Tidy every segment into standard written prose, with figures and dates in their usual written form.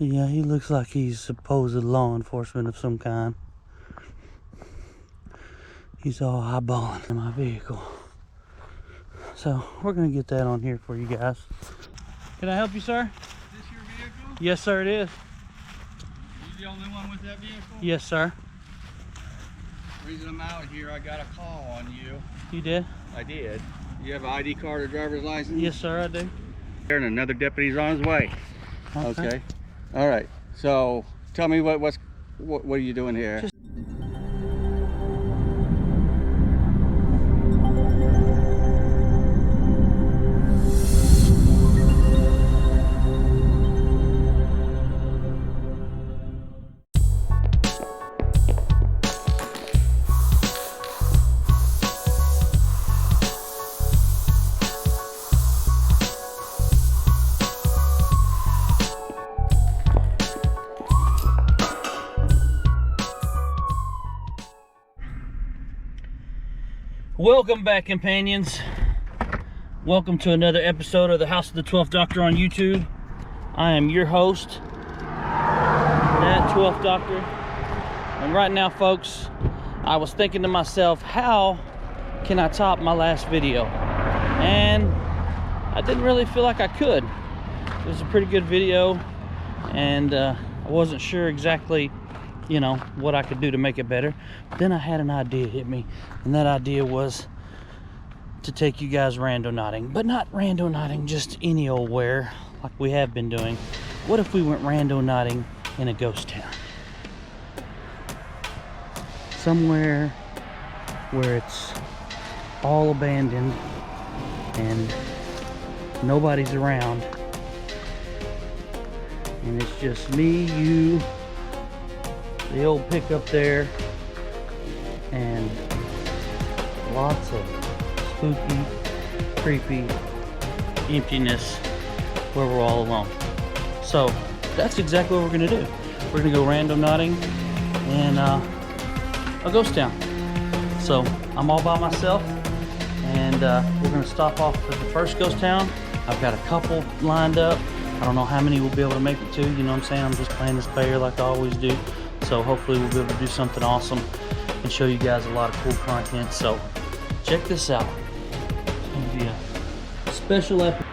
Yeah, he looks like he's supposed law enforcement of some kind. He's all eyeballing in my vehicle. So we're gonna get that on here for you guys. Can I help you, sir? Is this your vehicle? Yes, sir, it is. You the only one with that vehicle? Yes, sir. The reason I'm out here, I got a call on you. You did? I did. You have an ID card or driver's license? Yes, sir, I do. And another deputy's on his way. Okay. All right. So tell me what are you doing here? Welcome back, companions. Welcome to another episode of the House of the 12th Doctor on YouTube. I am your host, that 12th Doctor. And right now, folks, I was thinking to myself, how can I top my last video? And I didn't really feel like I could. It was a pretty good video, and I wasn't sure exactly, you know, what I could do to make it better. But then I had an idea hit me, and that idea was to take you guys randonauting, but not randonauting just any old where like we have been doing. What if we went randonauting in a ghost town? Somewhere where it's all abandoned and nobody's around, and it's just me, you, the old pickup there, and lots of spooky, creepy emptiness where we're all alone. So that's exactly what we're gonna do. We're gonna go randonauting in a ghost town. So I'm all by myself, and we're gonna stop off at the first ghost town. I've got a couple lined up. I don't know how many we'll be able to make it to, you know what I'm saying? I'm just playing this player like I always do. So hopefully we'll be able to do something awesome and show you guys a lot of cool content. So check this out. It's gonna be a special episode.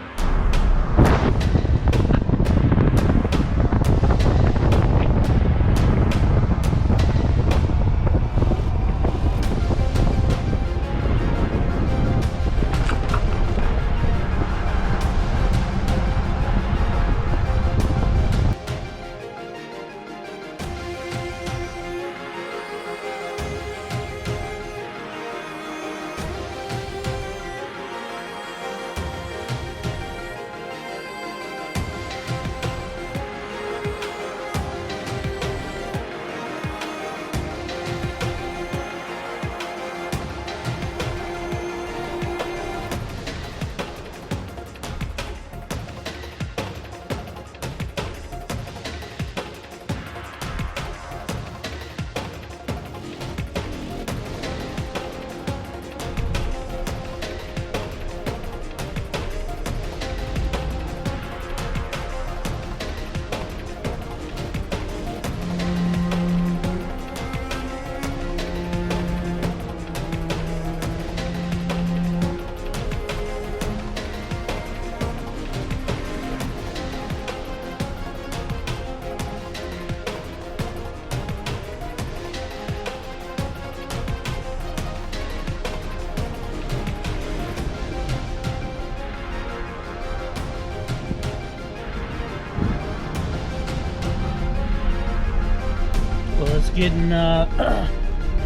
Well, it's getting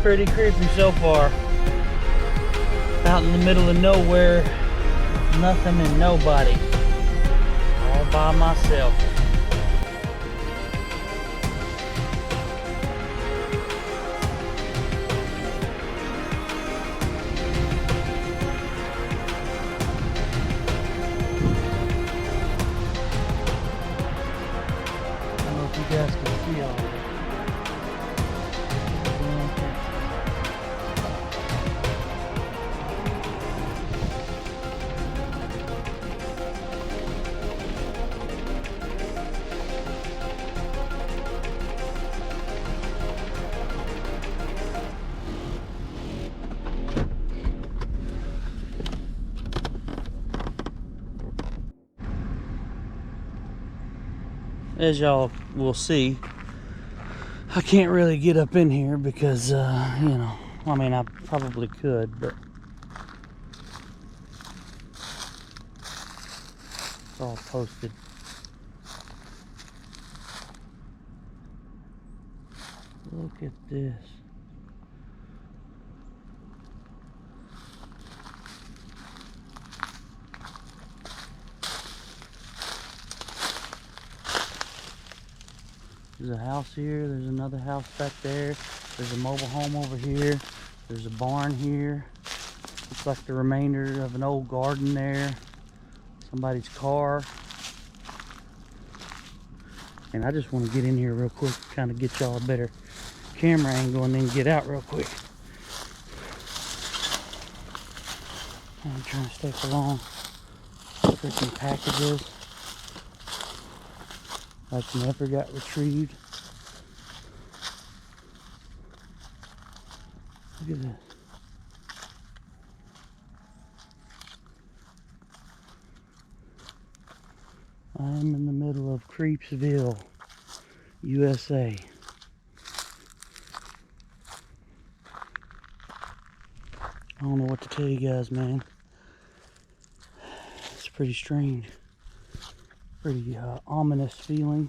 pretty creepy so far. Out in the middle of nowhere, nothing and nobody. All by myself. I don't know if you guys can see all of it. as y'all will see, I can't really get up in here because, you know, I mean, I probably could, but it's all posted. Look at this. There's a house here, there's another house back there, there's a mobile home over here, there's a barn here. Looks like the remainder of an old garden there, somebody's car. And I just want to get in here real quick, kind of get y'all a better camera angle and then get out real quick. I'm trying to stay for long. Freaking packages like never got retrieved. Look at this. I am in the middle of Creepsville, USA. I don't know what to tell you guys, man. It's pretty strange. Pretty ominous feeling.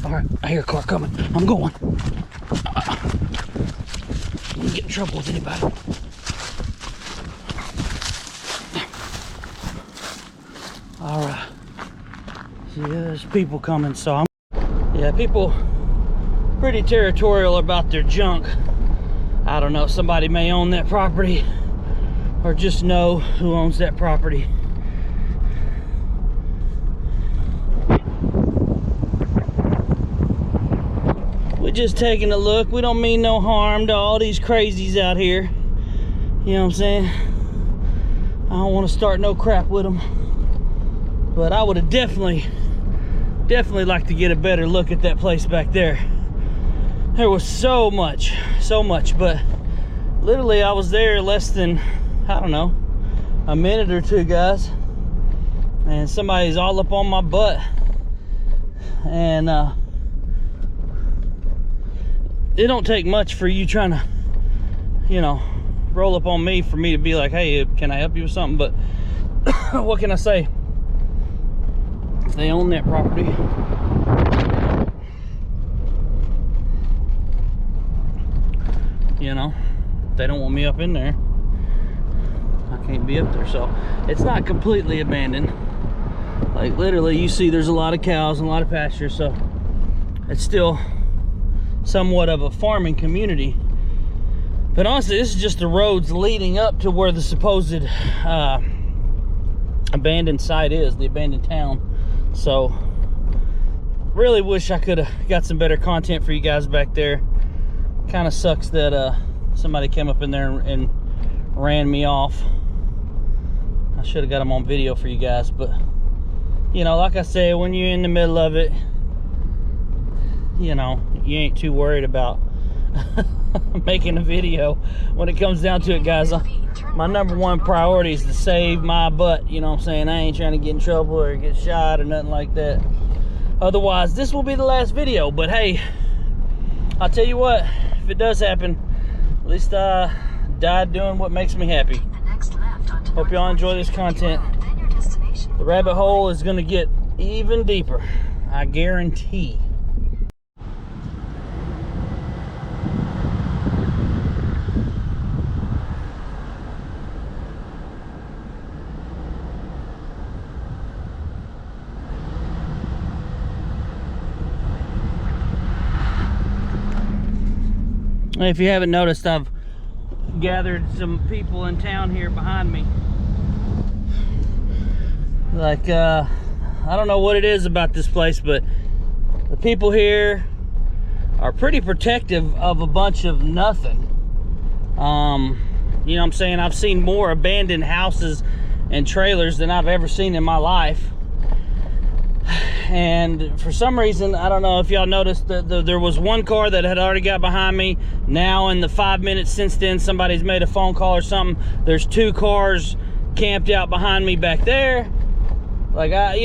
Alright, I hear a car coming. I'm going. Don't get in trouble with anybody. Alright. See, there's people coming, so yeah, people pretty territorial about their junk. I don't know, somebody may own that property or just know who owns that property. We're just taking a look. We don't mean no harm to all these crazies out here. You know what I'm saying? I don't want to start no crap with them. But I would have definitely like to get a better look at that place back there. There was so much, but literally I was there less than, I don't know, a minute or two, guys. And somebody's all up on my butt. And it don't take much for you trying to, you know, roll up on me for me to be like, hey, can I help you with something? But what can I say? If they own that property, you know, they don't want me up in there. I can't be up there. So it's not completely abandoned. Like literally, you see there's a lot of cows and a lot of pasture, so it's still somewhat of a farming community. But honestly, this is just the roads leading up to where the supposed abandoned site is, the abandoned town. So really wish I could have got some better content for you guys back there. Kind of sucks that somebody came up in there and ran me off. I should have got them on video for you guys, but you know, like I say, when you're in the middle of it, you know, you ain't too worried about making a video. When it comes down to it, guys, my #1 priority is to save my butt. You know what I'm saying? I ain't trying to get in trouble or get shot or nothing like that. Otherwise, this will be the last video. But hey, I'll tell you what, if it does happen, at least I died doing what makes me happy. Hope y'all enjoy this content. The rabbit hole is gonna get even deeper, I guarantee. If you haven't noticed, I've gathered some people in town here behind me. Like, I don't know what it is about this place, but the people here are pretty protective of a bunch of nothing. You know what I'm saying? I've seen more abandoned houses and trailers than I've ever seen in my life. and for some reason, I don't know if y'all noticed that there was one car that had already got behind me. Now in the 5 minutes since then, somebody's made a phone call or something. There's 2 cars camped out behind me back there. Like, I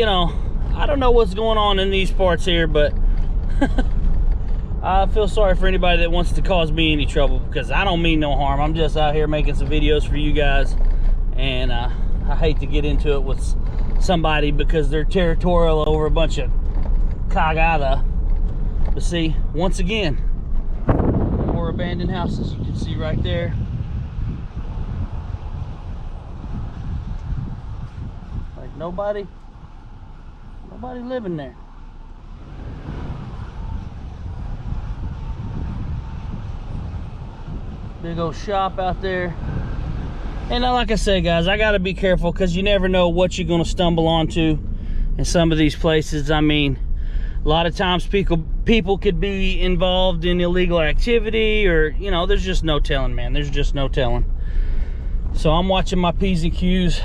don't know what's going on in these parts here, but I feel sorry for anybody that wants to cause me any trouble, because I don't mean no harm. I'm just out here making some videos for you guys, and I hate to get into it with somebody because they're territorial over a bunch of cagada. But see, once again, more abandoned houses. You can see right there. Like nobody living there. Big old shop out there. And like I said, guys, I gotta be careful, because you never know what you're gonna stumble onto in some of these places. I mean, a lot of times people could be involved in illegal activity, or there's just no telling, man. There's just no telling. So I'm watching my P's and Q's.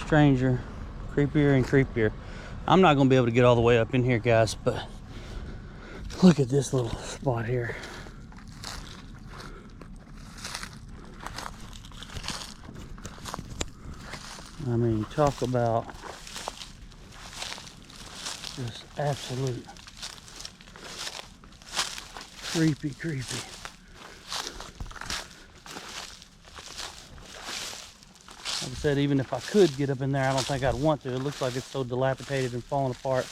Stranger, creepier and creepier. I'm not gonna be able to get all the way up in here, guys, but look at this little spot here. I mean, talk about just absolute creepy. Like I said, even if I could get up in there, I don't think I'd want to. It looks like it's so dilapidated and falling apart.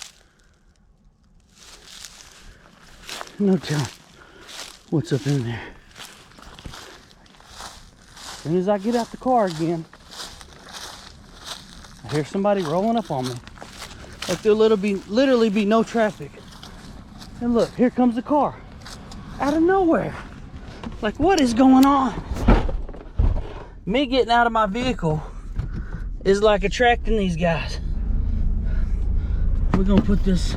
No telling what's up in there. As soon as I get out the car again, I hear somebody rolling up on me. Like there'll literally be no traffic. And look, here comes the car. Out of nowhere. Like, what is going on? Me getting out of my vehicle is like attracting these guys. We're gonna put this,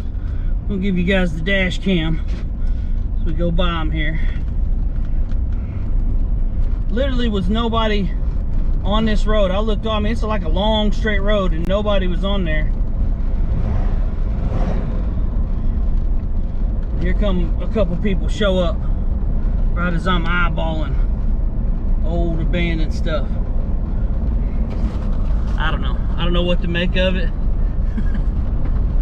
we'll give you guys the dash cam as we go by them here. Literally was nobody on this road. I looked, I mean, it's like a long straight road and nobody was on there. Here come a couple people show up right as I'm eyeballing old abandoned stuff. I don't know what to make of it.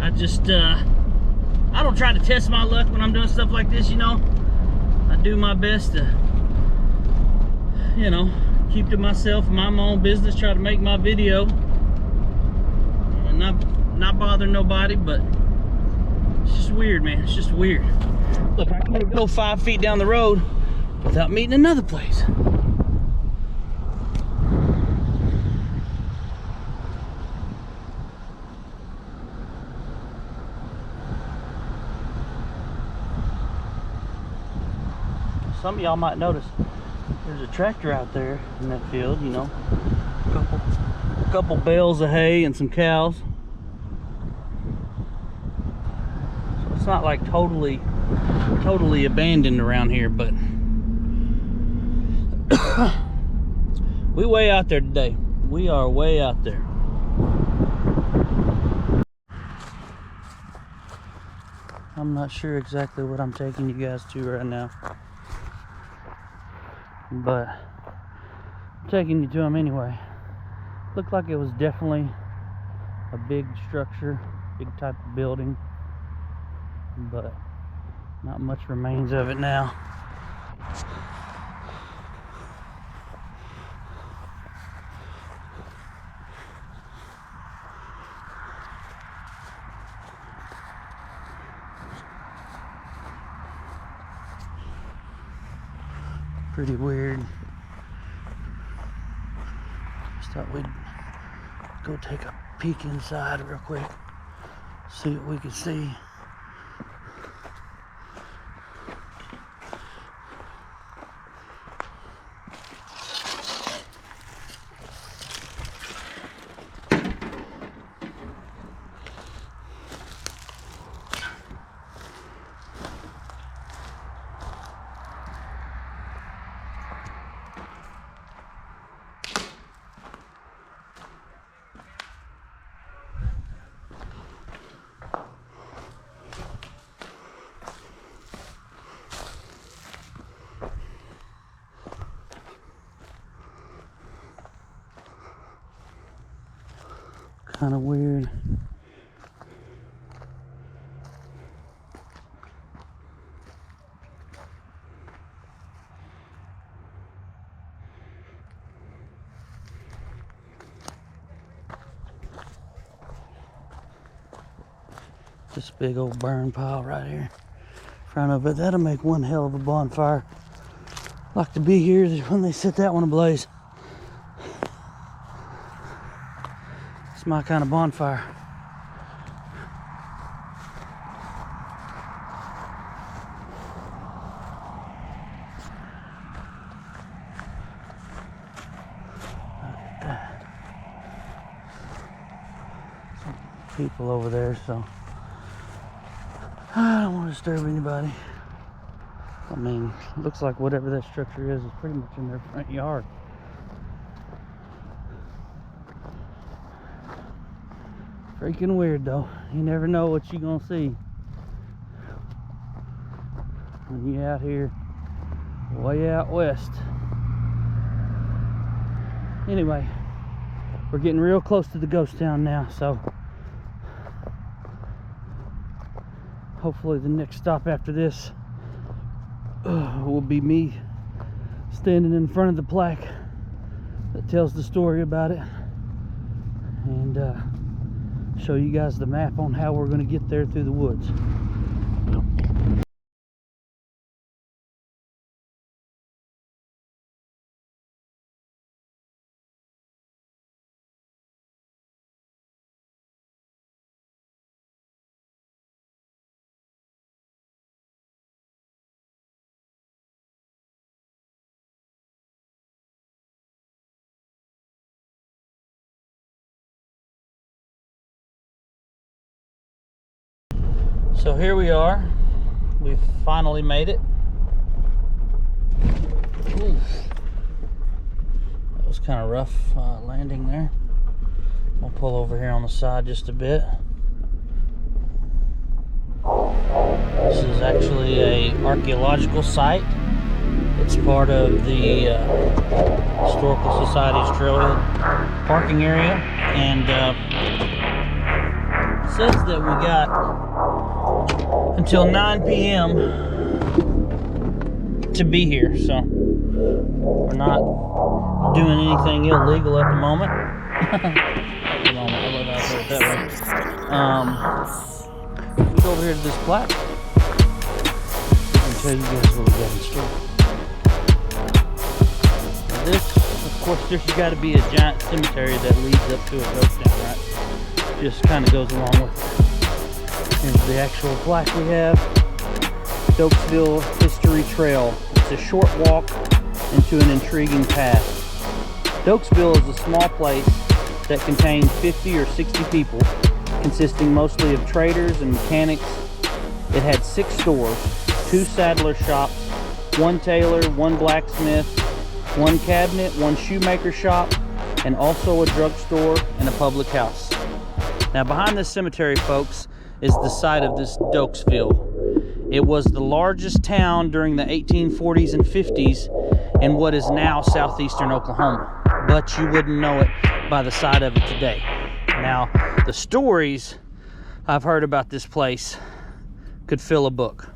I just I don't try to test my luck when I'm doing stuff like this, I do my best to keep to myself, mind my own business, try to make my video and not bother nobody. But it's just weird, man. It's just weird. Look, I can't go 5 feet down the road without meeting another place. Some of y'all might notice there's a tractor out there in that field, a couple bales of hay and some cows. So it's not like totally abandoned around here, but we way out there today. We are way out there. I'm not sure exactly what I'm taking you guys to right now, but I'm taking you to them anyway. Looked like it was definitely a big structure, big type of building, but not much remains of it now. Pretty weird. Just thought we'd go take a peek inside real quick, see what we can see. kind of weird. This big old burn pile right here in front of it. That'll make one hell of a bonfire. Like to be here when they set that one ablaze. It's my kind of bonfire. Look at that. Some people over there, so I don't want to disturb anybody. I mean, looks like whatever that structure is pretty much in their front yard. Freaking weird though. You never know what you're gonna see when you're out here way out west. Anyway, we're getting real close to the ghost town now, so hopefully the next stop after this will be me standing in front of the plaque that tells the story about it, and show you guys the map on how we're going to get there through the woods. So here we are. We've finally made it. Ooh. That was kind of rough landing there. We'll pull over here on the side just a bit. This is actually an archaeological site. It's part of the Historical Society's trailhead parking area, and it says that we got until 9 p.m. to be here, so we're not doing anything illegal at the moment. At the moment, I love how I put it that way. Let's go over here to this plaque. I can tell you guys what we got in store. Now this, of course, there's got to be a giant cemetery that leads up to a ghost town, right? Just kind of goes along with it. Here's the actual plaque we have. Doaksville History Trail. It's a short walk into an intriguing path. Doaksville is a small place that contains 50 or 60 people, consisting mostly of traders and mechanics. It had 6 stores, 2 saddler shops, 1 tailor, 1 blacksmith, 1 cabinet, 1 shoemaker shop, and also a drugstore and a public house. Now behind this cemetery, folks, is the site of this Doaksville. It was the largest town during the 1840s and 50s in what is now southeastern Oklahoma, but you wouldn't know it by the side of it today. Now, the stories I've heard about this place could fill a book,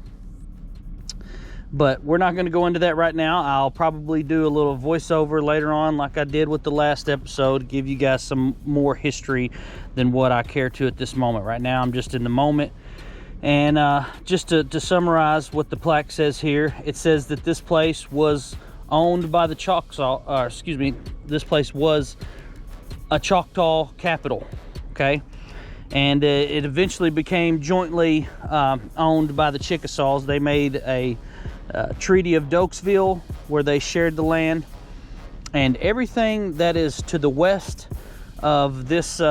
but we're not going to go into that right now. I'll probably do a little voiceover later on, like I did with the last episode, give you guys some more history than what I care to at this moment. Right now I'm just in the moment. And just to summarize what the plaque says here, it says that this place was owned by the this place was a Choctaw capital, okay? And it eventually became jointly owned by the Chickasaws. They made a Treaty of Doaksville where they shared the land, and everything that is to the west of this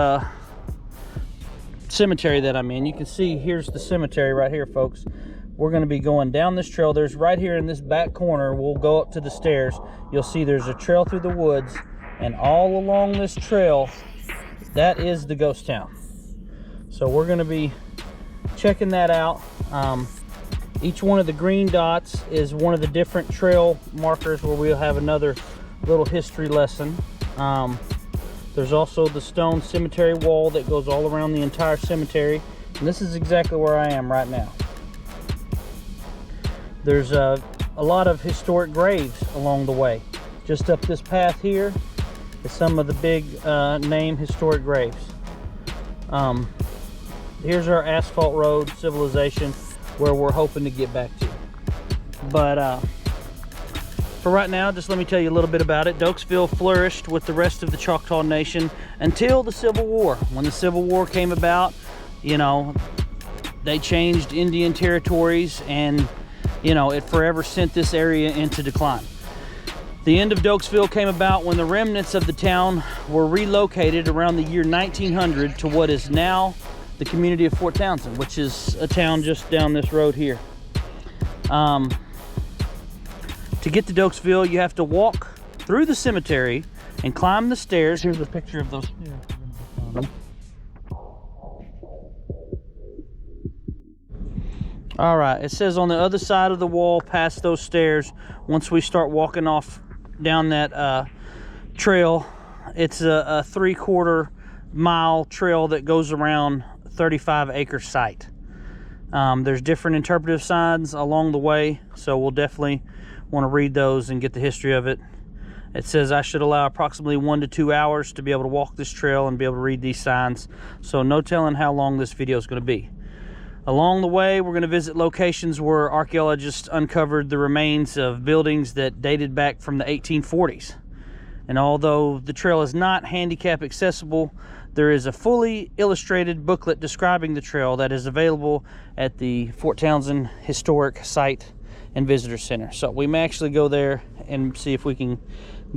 cemetery that I'm in, you can see here's the cemetery right here, folks. We're going to be going down this trail. There's right here in this back corner, we'll go up to the stairs. You'll see there's a trail through the woods, and all along this trail, that is the ghost town. So we're going to be checking that out. Each one of the green dots is one of the different trail markers where we'll have another little history lesson. There's also the stone cemetery wall that goes all around the entire cemetery. And this is exactly where I am right now. There's a lot of historic graves along the way. Just up this path here is some of the big name historic graves. Here's our asphalt road civilization where we're hoping to get back to. But for right now, just let me tell you a little bit about it. Doaksville flourished with the rest of the Choctaw Nation until the Civil War. When the Civil War came about, you know, they changed Indian territories, and you know, it forever sent this area into decline. The end of Doaksville came about when the remnants of the town were relocated around the year 1900 to what is now the community of Fort Townsend, which is a town just down this road here. To get to Doaksville, you have to walk through the cemetery and climb the stairs. Here's a picture of those stairs. All right, it says on the other side of the wall past those stairs, once we start walking off down that trail, it's a 3/4 mile trail that goes around 35-acre site. There's different interpretive signs along the way, so we'll definitely want to read those and get the history of it. It says I should allow approximately 1 to 2 hours to be able to walk this trail and be able to read these signs, so no telling how long this video is going to be. Along the way, we're going to visit locations where archaeologists uncovered the remains of buildings that dated back from the 1840s. And although the trail is not handicap accessible, there is a fully illustrated booklet describing the trail that is available at the Fort Townsend Historic Site and Visitor Center. So we may actually go there and see if we can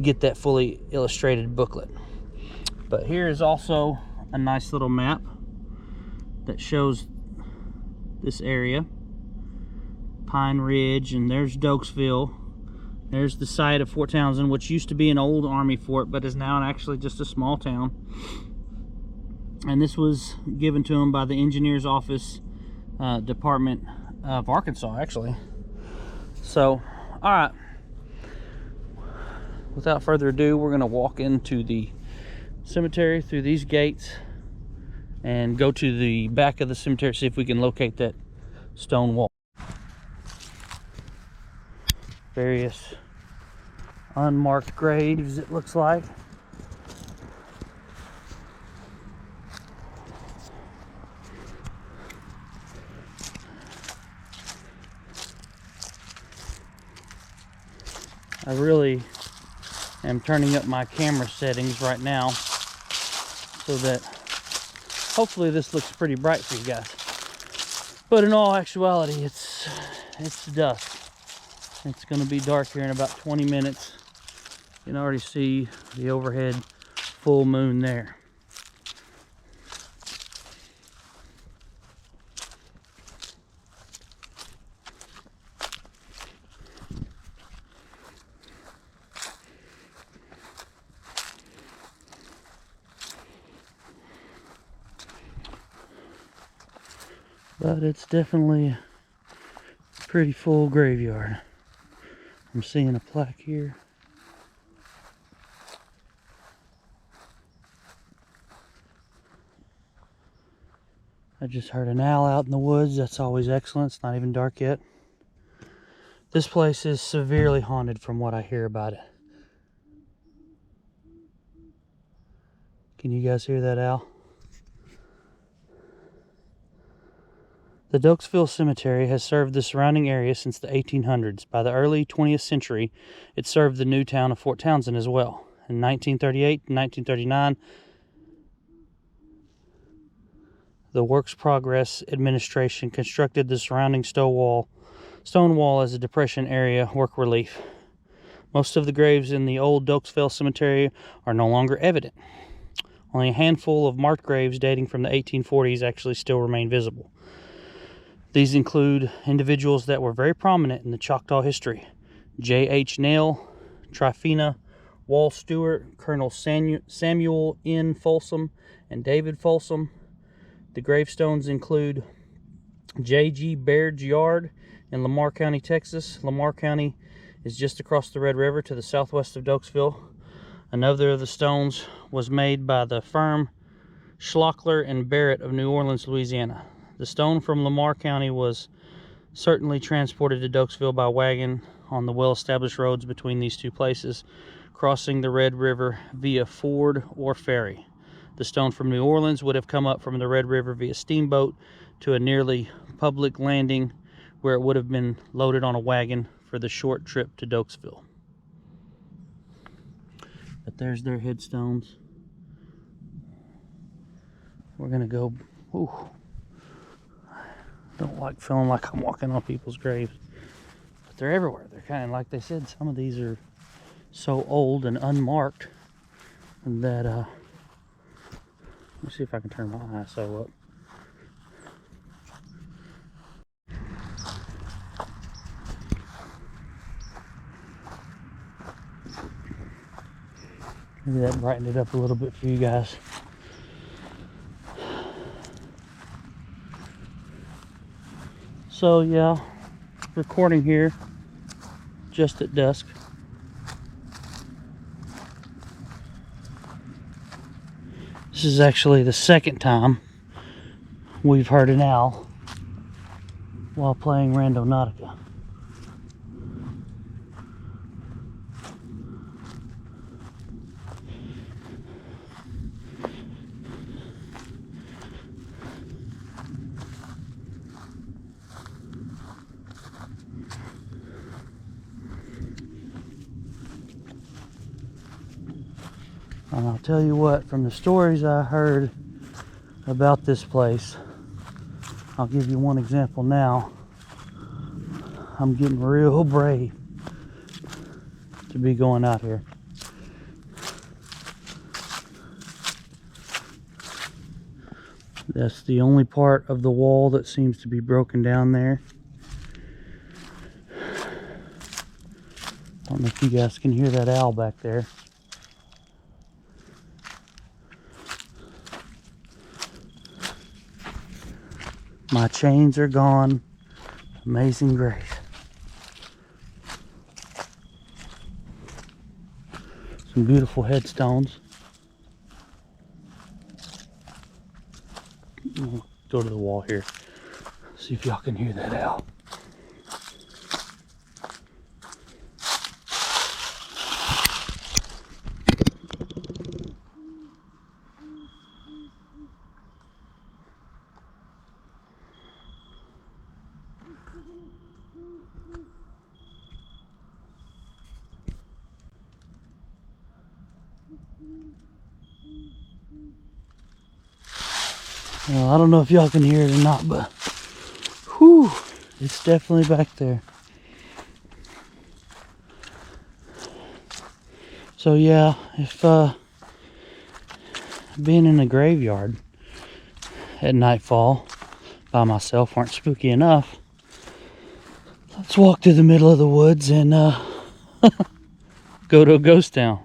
get that fully illustrated booklet. But here is also a nice little map that shows this area. Pine Ridge, and there's Doaksville. There's the site of Fort Townsend, which used to be an old army fort, but is now actually just a small town. And this was given to them by the Engineers Office Department of Arkansas, actually. So, all right. Without further ado, we're going to walk into the cemetery through these gates and go to the back of the cemetery, see if we can locate that stone wall. Various unmarked graves, it looks like. I really am turning up my camera settings right now so that hopefully this looks pretty bright for you guys. But in all actuality, it's dusk. It's going to be dark here in about 20 minutes. You can already see the overhead full moon there. But it's definitely a pretty full graveyard. I'm seeing a plaque here. I just heard an owl out in the woods. That's always excellent. It's not even dark yet. This place is severely haunted from what I hear about it. Can you guys hear that owl? The Doaksville Cemetery has served the surrounding area since the 1800s. By the early 20th century, it served the new town of Fort Townsend as well. In 1938 and 1939, the Works Progress Administration constructed the surrounding stone wall as a Depression area work relief. Most of the graves in the old Doaksville Cemetery are no longer evident. Only a handful of marked graves dating from the 1840s actually still remain visible. These include individuals that were very prominent in the Choctaw history. J.H. Nail, Tryphena Wall Stewart, Colonel Samuel N. Folsom, and David Folsom. The gravestones include J.G. Baird's yard in Lamar County, Texas. Lamar County is just across the Red River to the southwest of Doaksville. Another of the stones was made by the firm Schlockler and Barrett of New Orleans, Louisiana. The stone from Lamar County was certainly transported to Doaksville by wagon on the well-established roads between these two places, crossing the Red River via ford or ferry. The stone from New Orleans would have come up from the Red River via steamboat to a nearly public landing where it would have been loaded on a wagon for the short trip to Doaksville. But there's their headstones. We're gonna go, ooh, don't like feeling like I'm walking on people's graves. But they're everywhere. They're kind of, like they said, some of these are so old and unmarked that, let me see if I can turn my ISO up. Maybe that brightened it up a little bit for you guys. So yeah, recording here just at dusk. This is actually the second time we've heard an owl while playing Randonautica. And I'll tell you what, from the stories I heard about this place, I'll give you one example now. I'm getting real brave to be going out here. That's the only part of the wall that seems to be broken down there. I don't know if you guys can hear that owl back there. My chains are gone. Amazing grace. Some beautiful headstones. I'll go to the wall here. See if y'all can hear that owl. Well, I don't know if y'all can hear it or not, but whew, it's definitely back there. So yeah, if being in a graveyard at nightfall by myself weren't spooky enough, let's walk to the middle of the woods and go to a ghost town.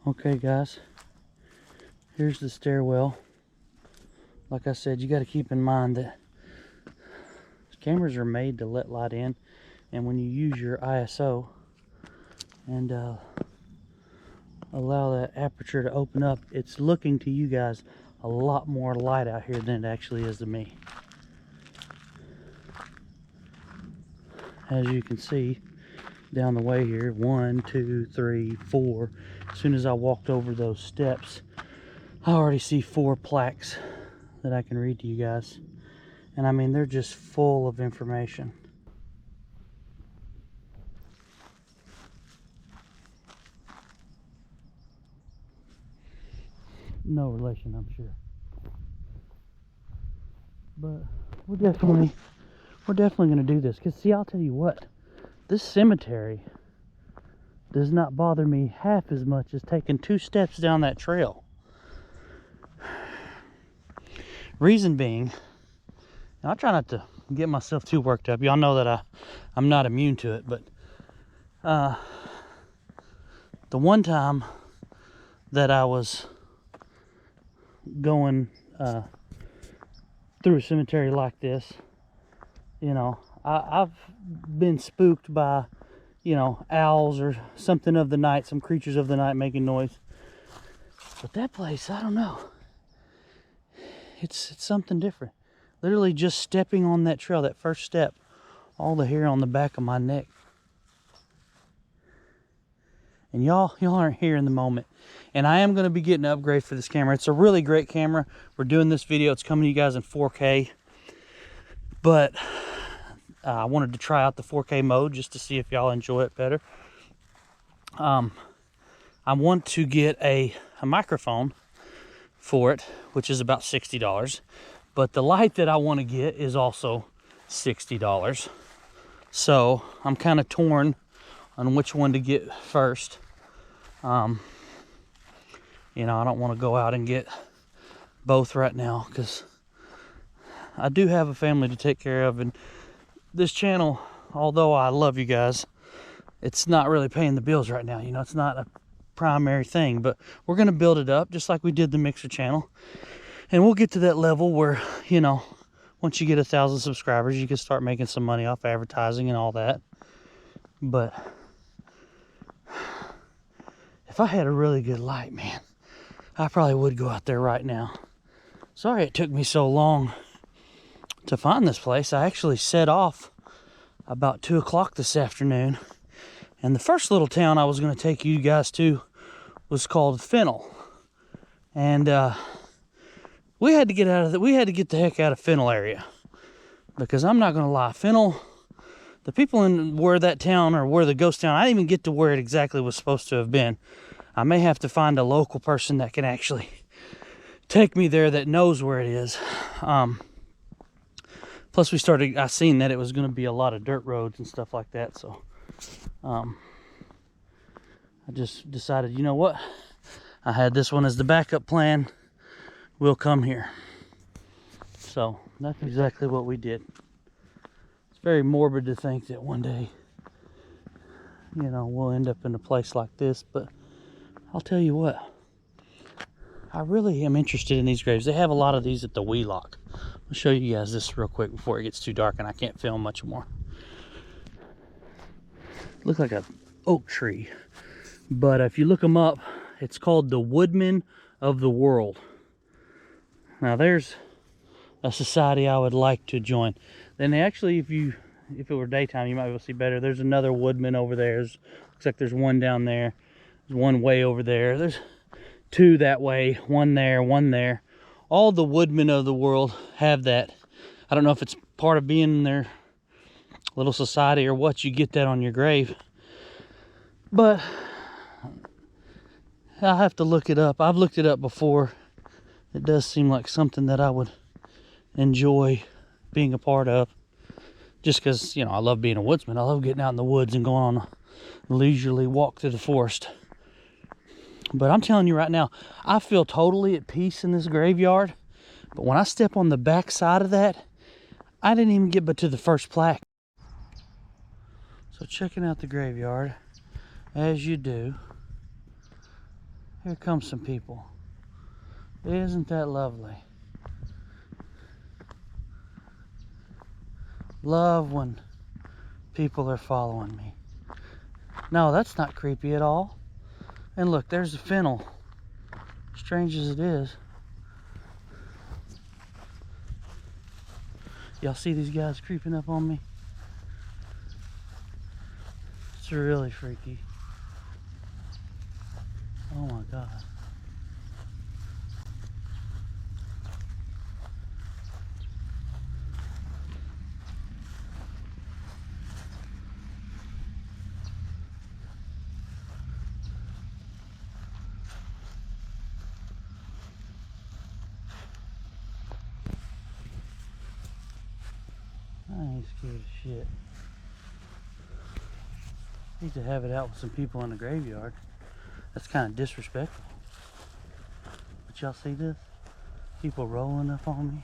Okay guys, here's the stairwell. Like I said, you got to keep in mind that cameras are made to let light in, and when you use your ISO and allow that aperture to open up, it's looking to you guys a lot more light out here than it actually is to me. As you can see down the way here, 1, 2, 3, 4. As soon as I walked over those steps, I already see 4 plaques that I can read to you guys. And I mean, they're just full of information. No relation, I'm sure. But we're definitely going to do this. Because see, I'll tell you what, this cemetery does not bother me half as much as taking 2 steps down that trail. Reason being, I try not to get myself too worked up. Y'all know that I'm not immune to it, but the one time that I was going through a cemetery like this, you know, I've been spooked by, you know, owls or something of the night, some creatures of the night making noise. But that place, I don't know. It's something different. Literally just stepping on that trail, that first step, all the hair on the back of my neck. And y'all aren't here in the moment. And I am going to be getting an upgrade for this camera. It's a really great camera. We're doing this video. It's coming to you guys in 4K. But I wanted to try out the 4K mode just to see if y'all enjoy it better. I want to get a microphone for it, which is about $60. But the light that I want to get is also $60. So I'm kind of torn on which one to get first. You know, I don't want to go out and get both right now because I do have a family to take care of, and this channel, although I love you guys, it's not really paying the bills right now. You know, it's not a primary thing, but we're going to build it up just like we did the Mixer channel, and we'll get to that level where, you know, once you get 1,000 subscribers, you can start making some money off advertising and all that. But if I had a really good light, man, I probably would go out there right now. Sorry it took me so long to find this place. I actually set off about 2 o'clock this afternoon, and the first little town I was going to take you guys to was called Fennel. And we had to get out of we had to get the heck out of Fennel area, because I'm not going to lie, Fennel, the people in where that town, or where the ghost town, I didn't even get to where it exactly was supposed to have been. I may have to find a local person that can actually take me there, that knows where it is. Plus I seen that it was going to be a lot of dirt roads and stuff like that. So I just decided, you know what? I had this one as the backup plan. We'll come here. So that's exactly what we did. It's very morbid to think that one day, you know, we'll end up in a place like this. But I'll tell you what, I really am interested in these graves. They have a lot of these at the Wheelock. I'll show you guys this real quick before it gets too dark and I can't film much more. Look like an oak tree. But if you look them up, it's called the Woodmen of the World. Now there's a society I would like to join. Then actually, if it were daytime, you might be able to see better. There's another Woodman over there. Looks like there's one down there. There's one way over there. There's two that way, one there, one there. All the Woodmen of the world have that. I don't know if it's part of being in their little society or what. You get that on your grave. But I'll have to look it up. I've looked it up before. It does seem like something that I would enjoy being a part of. Just because, you know, I love being a woodsman. I love getting out in the woods and going on a leisurely walk through the forest. But I'm telling you right now, I feel totally at peace in this graveyard. But when I step on the back side of that, I didn't even get but to the first plaque. So checking out the graveyard, as you do, here comes some people. Isn't that lovely? Love when people are following me. No, that's not creepy at all. And look, there's the Fennel. Strange as it is. Y'all see these guys creeping up on me? It's really freaky. Oh my God. I ain't scared of shit. Need to have it out with some people in the graveyard. That's kind of disrespectful. But y'all see this? People rolling up on me.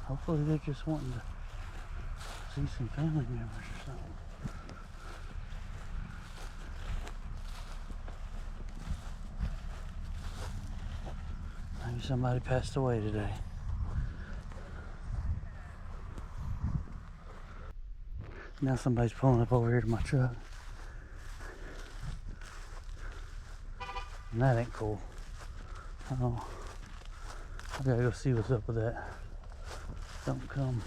Hopefully they're just wanting to see some family members or something. Maybe somebody passed away today. Now somebody's pulling up over here to my truck. And that ain't cool. Oh, I gotta go see what's up with that. Don't come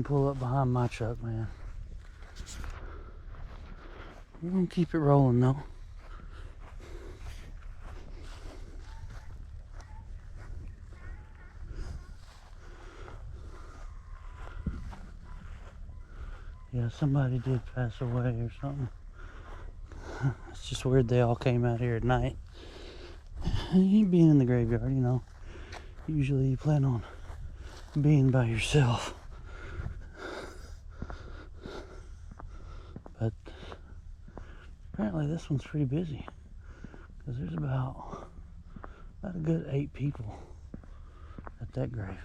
pull up behind my truck, man. We're gonna keep it rolling though. Yeah, somebody did pass away or something. It's just weird they all came out here at night. You being in the graveyard, you know, usually you plan on being by yourself. But apparently this one's pretty busy because there's about a good 8 people at that grave.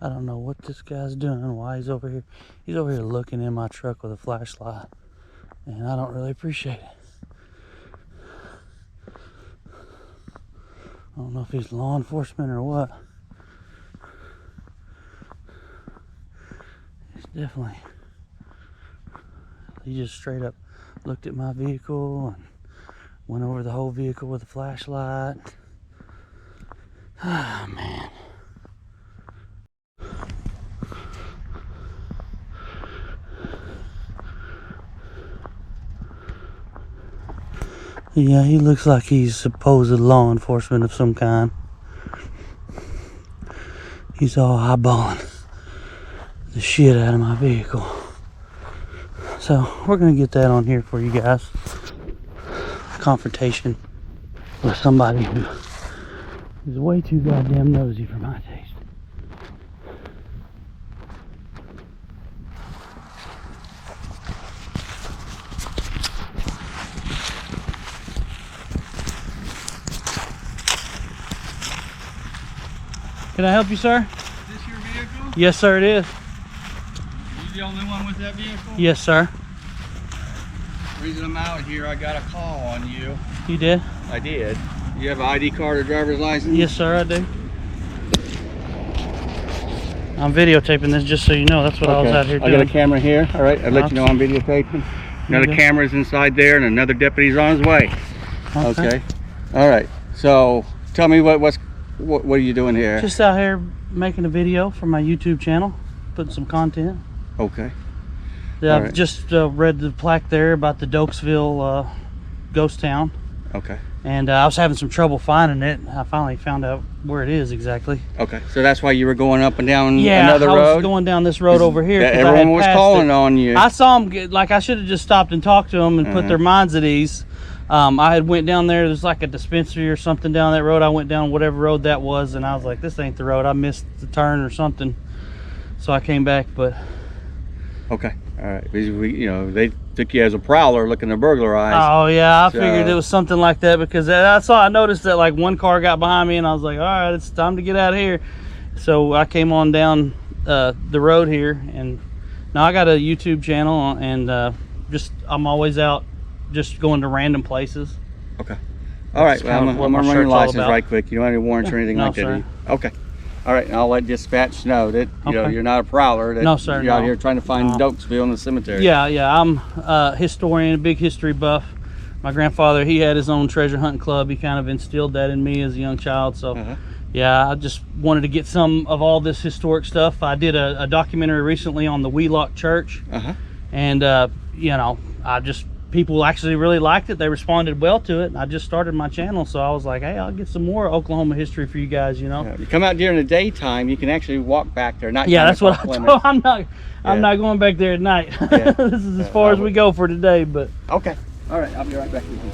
I don't know what this guy's doing, why he's over here. He's over here looking in my truck with a flashlight, and I don't really appreciate it. I don't know if he's law enforcement or what. He's definitely, he just straight up looked at my vehicle and went over the whole vehicle with a flashlight. Ah, man. Yeah, he looks like he's supposed law enforcement of some kind. He's all eyeballing the shit out of my vehicle. So we're gonna get that on here for you guys. Confrontation with somebody who is way too goddamn nosy for my taste. Can I help you, sir? Is this your vehicle? Yes, sir, it is. Are you the only one with that vehicle? Yes, sir. The reason I'm out here, I got a call on you. You did? I did. You have an ID card or driver's license? Yes, sir, I do. I'm videotaping this just so you know. That's what I was out here doing. I got a camera here. All right, I'll let you know I'm videotaping. Another camera's inside there, and another deputy's on his way. Okay. All right. So tell me what are you doing here? Just out here making a video for my YouTube channel, putting some content. Okay. Yeah, I've just read the plaque there about the Doaksville ghost town. Okay. And I was having some trouble finding it. I finally found out where it is exactly. Okay. So that's why you were going up and down Yeah, another road? I was going down this road over here. Everyone was calling on you. I saw them, like I should have just stopped and talked to them and put their minds at ease. I had went down there. There's like a dispensary or something down that road. I went down whatever road that was, and I was like, this ain't the road. I missed the turn or something. So I came back, but... Okay. All right. They took you as a prowler looking to burglarize. Oh, yeah. I figured it was something like that because I noticed that like one car got behind me, and I was like, all right, it's time to get out of here. So I came on down the road here, and now I got a YouTube channel, and I'm always out just going to random places. Okay. All right. Well, I'm gonna run your license right quick. You don't have any warrants or anything like that? Sir. Okay. All right. And I'll let dispatch know that you're not a prowler. That no, sir. You're out here trying to find Doaksville in the cemetery. Yeah. I'm a historian, a big history buff. My grandfather, he had his own treasure hunting club. He kind of instilled that in me as a young child. So, yeah, I just wanted to get some of all this historic stuff. I did a documentary recently on the Wheelock Church, and people actually really liked it. They responded well to it. I just started my channel, so I was like, hey, I'll get some more Oklahoma history for you guys, you know. Yeah, you come out during the daytime, you can actually walk back there. That's what I told. I'm not going back there at night. This is as far as we go for today, but okay. All right, I'll be right back with you.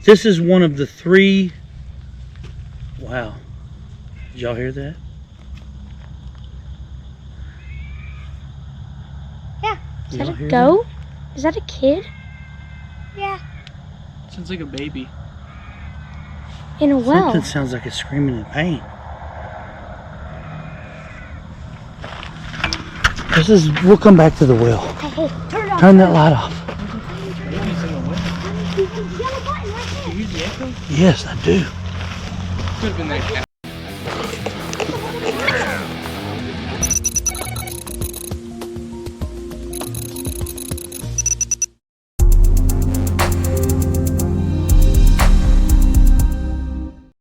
This is one of the 3. Wow. Did y'all hear that? Yeah. Is that a goat? Is that a kid? Yeah. Sounds like a baby. In a well. Something sounds like it's screaming in pain. We'll come back to the well. Hey, turn it off. Turn that light off. Baby's in the well. Yellow button right there. You use the echo? Yes, I do. Could have been that cat.